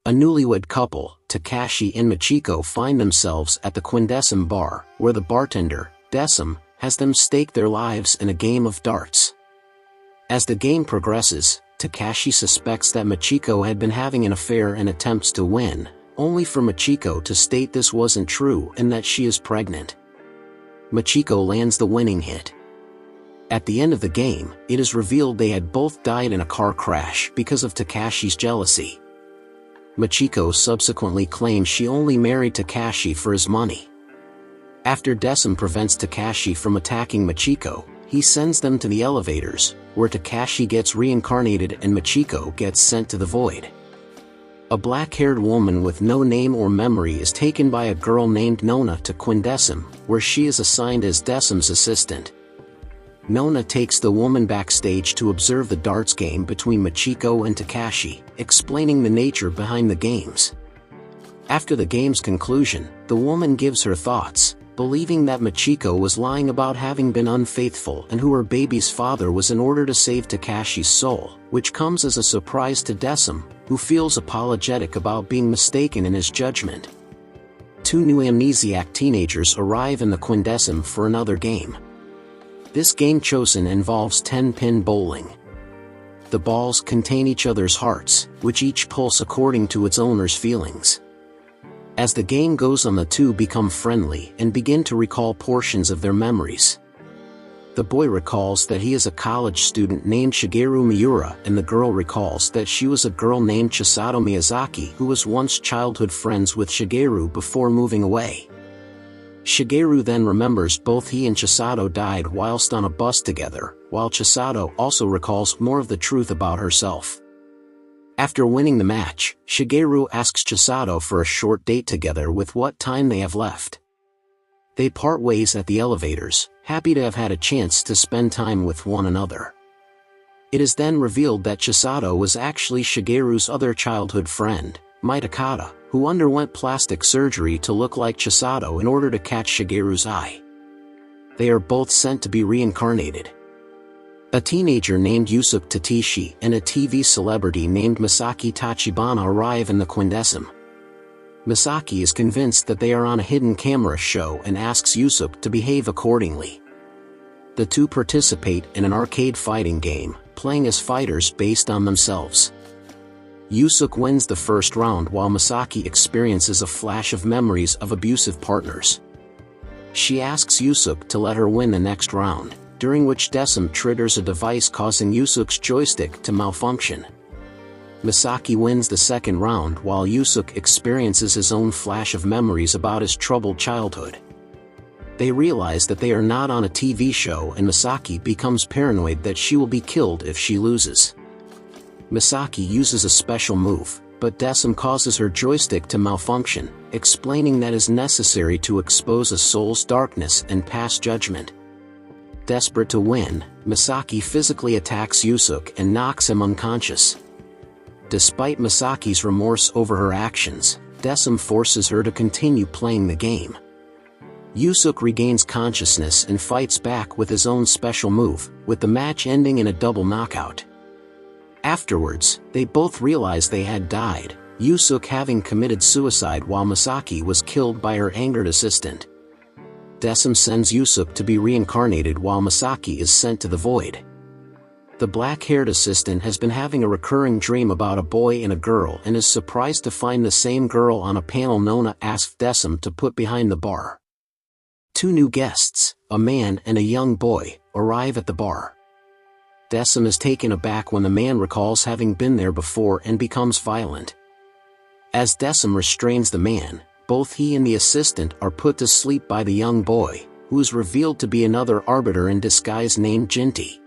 A newlywed couple, Takashi and Michiko, find themselves at the Quindecim bar, where the bartender, Decim, has them stake their lives in a game of darts. As the game progresses, Takashi suspects that Michiko had been having an affair and attempts to win, only for Michiko to state this wasn't true and that she is pregnant. Michiko lands the winning hit. At the end of the game, it is revealed they had both died in a car crash because of Takashi's jealousy. Michiko subsequently claims she only married Takashi for his money. After Decim prevents Takashi from attacking Michiko, he sends them to the elevators, where Takashi gets reincarnated and Michiko gets sent to the void. A black-haired woman with no name or memory is taken by a girl named Nona to Quindecim, where she is assigned as Decim's assistant. Nona takes the woman backstage to observe the darts game between Michiko and Takashi, explaining the nature behind the games. After the game's conclusion, the woman gives her thoughts, believing that Michiko was lying about having been unfaithful and who her baby's father was in order to save Takashi's soul, which comes as a surprise to Decim, who feels apologetic about being mistaken in his judgment. Two new amnesiac teenagers arrive in the Quindecim for another game. This game chosen involves 10-pin bowling. The balls contain each other's hearts, which each pulse according to its owner's feelings. As the game goes on, the two become friendly and begin to recall portions of their memories. The boy recalls that he is a college student named Shigeru Miura, and the girl recalls that she was a girl named Chisato Miyazaki who was once childhood friends with Shigeru before moving away. Shigeru then remembers both he and Chisato died whilst on a bus together, while Chisato also recalls more of the truth about herself. After winning the match, Shigeru asks Chisato for a short date together with what time they have left. They part ways at the elevators, happy to have had a chance to spend time with one another. It is then revealed that Chisato was actually Shigeru's other childhood friend, Mai Takada, who underwent plastic surgery to look like Chisato in order to catch Shigeru's eye. They are both sent to be reincarnated. A teenager named Yusuke Tatishi and a TV celebrity named Masaki Tachibana arrive in the Quindecim. Masaki is convinced that they are on a hidden camera show and asks Yusuke to behave accordingly. The two participate in an arcade fighting game, playing as fighters based on themselves. Yusuke wins the first round while Masaki experiences a flash of memories of abusive partners. She asks Yusuke to let her win the next round, during which Decim triggers a device causing Yusuke's joystick to malfunction. Masaki wins the second round while Yusuke experiences his own flash of memories about his troubled childhood. They realize that they are not on a TV show and Masaki becomes paranoid that she will be killed if she loses. Masaki uses a special move, but Decim causes her joystick to malfunction, explaining that is necessary to expose a soul's darkness and pass judgment. Desperate to win, Masaki physically attacks Yusuke and knocks him unconscious. Despite Masaki's remorse over her actions, Decim forces her to continue playing the game. Yusuke regains consciousness and fights back with his own special move, with the match ending in a double knockout. Afterwards, they both realize they had died, Yusuke having committed suicide while Masaki was killed by her angered assistant. Decim sends Yusuke to be reincarnated while Masaki is sent to the void. The black-haired assistant has been having a recurring dream about a boy and a girl and is surprised to find the same girl on a panel Nona asked Decim to put behind the bar. Two new guests, a man and a young boy, arrive at the bar. Decim is taken aback when the man recalls having been there before and becomes violent. As Decim restrains the man, both he and the assistant are put to sleep by the young boy, who is revealed to be another arbiter in disguise named Jinty.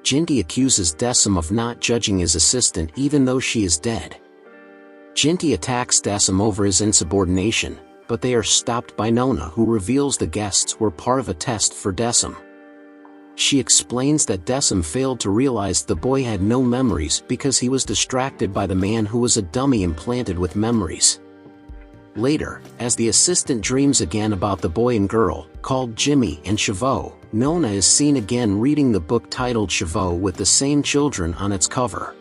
Jinty accuses Decim of not judging his assistant even though she is dead. Jinty attacks Decim over his insubordination, but they are stopped by Nona, who reveals the guests were part of a test for Decim. She explains that Decim failed to realize the boy had no memories because he was distracted by the man who was a dummy implanted with memories. Later, as the assistant dreams again about the boy and girl, called Jimmy and Chavo, Nona is seen again reading the book titled Chavo with the same children on its cover.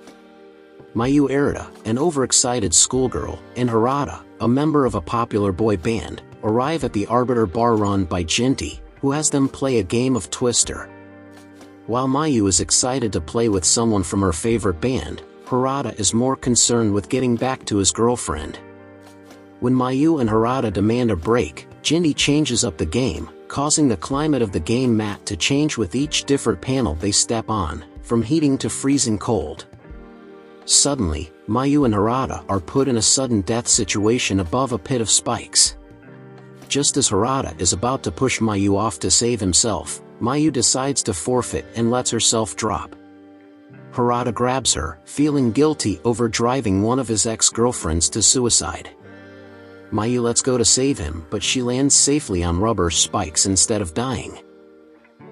Mayu Arita, an overexcited schoolgirl, and Harada, a member of a popular boy band, arrive at the Arbiter bar run by Jinty, who has them play a game of Twister. While Mayu is excited to play with someone from her favorite band, Harada is more concerned with getting back to his girlfriend. When Mayu and Harada demand a break, Jinty changes up the game, causing the climate of the game mat to change with each different panel they step on, from heating to freezing cold. Suddenly, Mayu and Harada are put in a sudden death situation above a pit of spikes. Just as Harada is about to push Mayu off to save himself, Mayu decides to forfeit and lets herself drop. Harada grabs her, feeling guilty over driving one of his ex-girlfriends to suicide. Mayu lets go to save him, but she lands safely on rubber spikes instead of dying.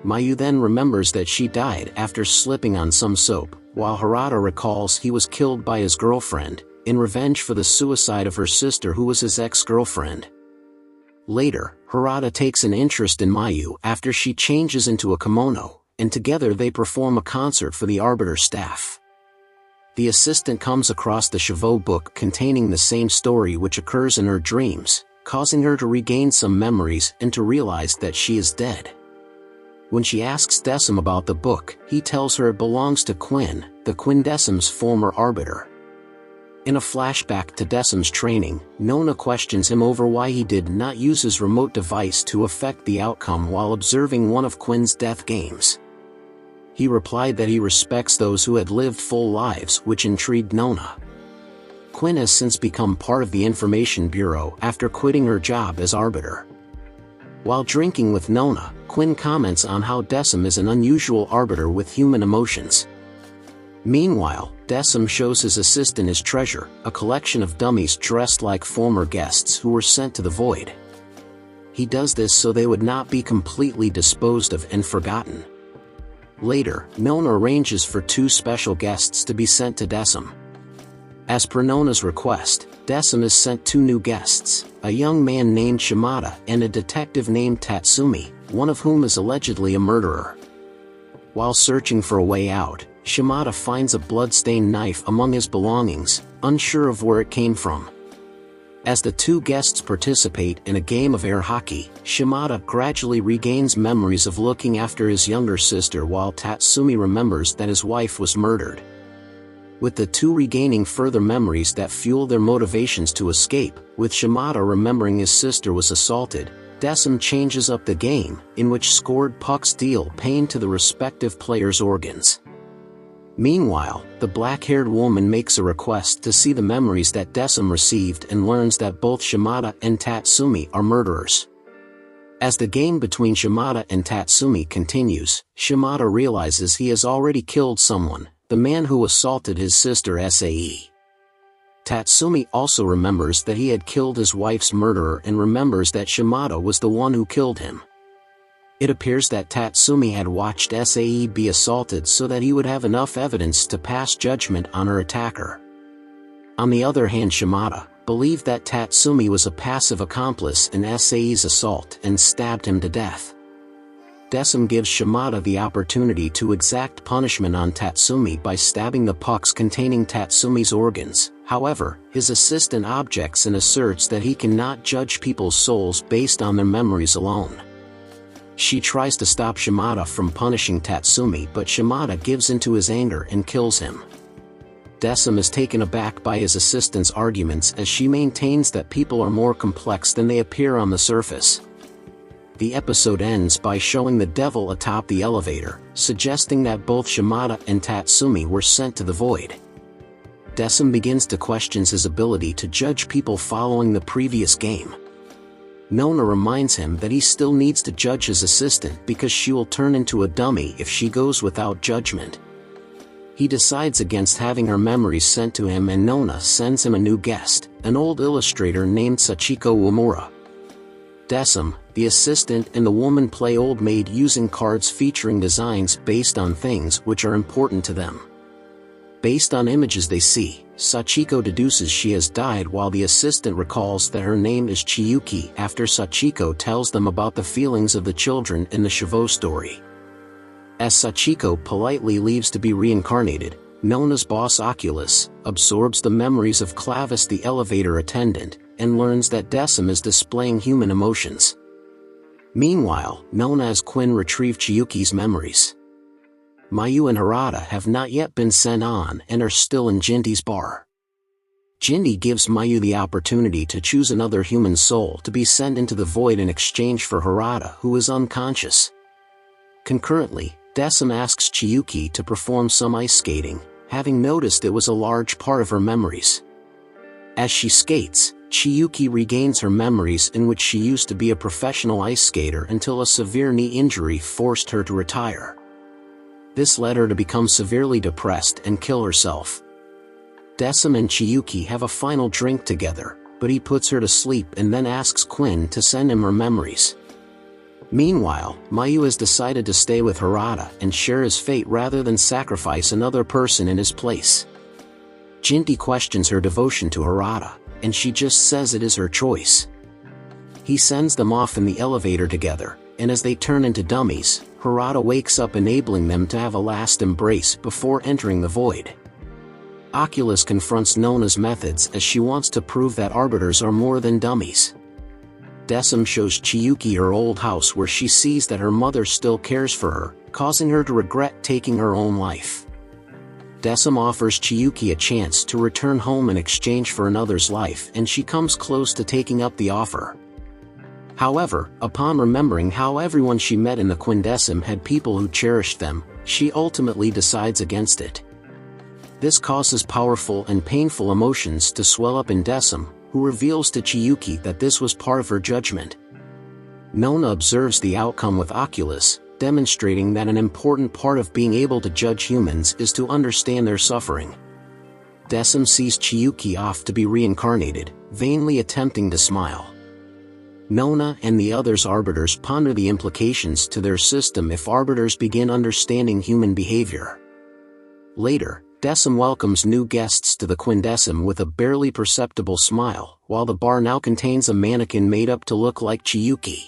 Mayu then remembers that she died after slipping on some soap, while Harada recalls he was killed by his girlfriend, in revenge for the suicide of her sister who was his ex-girlfriend. Later, Harada takes an interest in Mayu after she changes into a kimono, and together they perform a concert for the Arbiter staff. The assistant comes across the Chevaux book containing the same story which occurs in her dreams, causing her to regain some memories and to realize that she is dead. When she asks Decim about the book, he tells her it belongs to Quinn, the Quindecim's former arbiter. In a flashback to Decim's training, Nona questions him over why he did not use his remote device to affect the outcome while observing one of Quinn's death games. He replied that he respects those who had lived full lives, which intrigued Nona. Quinn has since become part of the Information Bureau after quitting her job as arbiter. While drinking with Nona, Quinn comments on how Decim is an unusual arbiter with human emotions. Meanwhile, Decim shows his assistant his treasure, a collection of dummies dressed like former guests who were sent to the void. He does this so they would not be completely disposed of and forgotten. Later, Nona arranges for 2 special guests to be sent to Decim. As per Nona's request, Decim is sent 2 new guests, a young man named Shimada and a detective named Tatsumi, one of whom is allegedly a murderer. While searching for a way out, Shimada finds a blood-stained knife among his belongings, unsure of where it came from. As the 2 guests participate in a game of air hockey, Shimada gradually regains memories of looking after his younger sister while Tatsumi remembers that his wife was murdered. With the 2 regaining further memories that fuel their motivations to escape, with Shimada remembering his sister was assaulted, Decim changes up the game, in which scored pucks deal pain to the respective players' organs. Meanwhile, the black-haired woman makes a request to see the memories that Decim received and learns that both Shimada and Tatsumi are murderers. As the game between Shimada and Tatsumi continues, Shimada realizes he has already killed someone, the man who assaulted his sister Sae. Tatsumi also remembers that he had killed his wife's murderer and remembers that Shimada was the one who killed him. It appears that Tatsumi had watched Sae be assaulted so that he would have enough evidence to pass judgment on her attacker. On the other hand, Shimada believed that Tatsumi was a passive accomplice in Sae's assault and stabbed him to death. Decim gives Shimada the opportunity to exact punishment on Tatsumi by stabbing the pucks containing Tatsumi's organs. However, his assistant objects and asserts that he cannot judge people's souls based on their memories alone. She tries to stop Shimada from punishing Tatsumi, but Shimada gives into his anger and kills him. Decim is taken aback by his assistant's arguments as she maintains that people are more complex than they appear on the surface. The episode ends by showing the devil atop the elevator, suggesting that both Shimada and Tatsumi were sent to the void. Decim begins to question his ability to judge people following the previous game. Nona reminds him that he still needs to judge his assistant because she will turn into a dummy if she goes without judgment. He decides against having her memories sent to him, and Nona sends him a new guest, an old illustrator named Sachiko Uemura. Decim, the assistant, and the woman play old maid using cards featuring designs based on things which are important to them. Based on images they see, Sachiko deduces she has died, while the assistant recalls that her name is Chiyuki after Sachiko tells them about the feelings of the children in the Chevaux story. As Sachiko politely leaves to be reincarnated, Nona's boss Oculus absorbs the memories of Clavis the elevator attendant, and learns that Decim is displaying human emotions. Meanwhile, Nona as Quinn retrieve Chiyuki's memories. Mayu and Harada have not yet been sent on and are still in Jindy's bar. Jindy gives Mayu the opportunity to choose another human soul to be sent into the void in exchange for Harada, who is unconscious. Concurrently, Decim asks Chiyuki to perform some ice skating, having noticed it was a large part of her memories. As she skates, Chiyuki regains her memories in which she used to be a professional ice skater until a severe knee injury forced her to retire. This led her to become severely depressed and kill herself. Decim and Chiyuki have a final drink together, but he puts her to sleep and then asks Quinn to send him her memories. Meanwhile, Mayu has decided to stay with Harada and share his fate rather than sacrifice another person in his place. Jindy questions her devotion to Harada, and she just says it is her choice. He sends them off in the elevator together, and as they turn into dummies, Harada wakes up, enabling them to have a last embrace before entering the void. Oculus confronts Nona's methods as she wants to prove that arbiters are more than dummies. Decim shows Chiyuki her old house where she sees that her mother still cares for her, causing her to regret taking her own life. Decim offers Chiyuki a chance to return home in exchange for another's life, and she comes close to taking up the offer. However, upon remembering how everyone she met in the Quindecim had people who cherished them, she ultimately decides against it. This causes powerful and painful emotions to swell up in Decim, who reveals to Chiyuki that this was part of her judgment. Nona observes the outcome with Oculus, demonstrating that an important part of being able to judge humans is to understand their suffering. Decim sees Chiyuki off to be reincarnated, vainly attempting to smile. Nona and the others arbiters ponder the implications to their system if arbiters begin understanding human behavior. Later, Decim welcomes new guests to the Quindecim with a barely perceptible smile, while the bar now contains a mannequin made up to look like Chiyuki.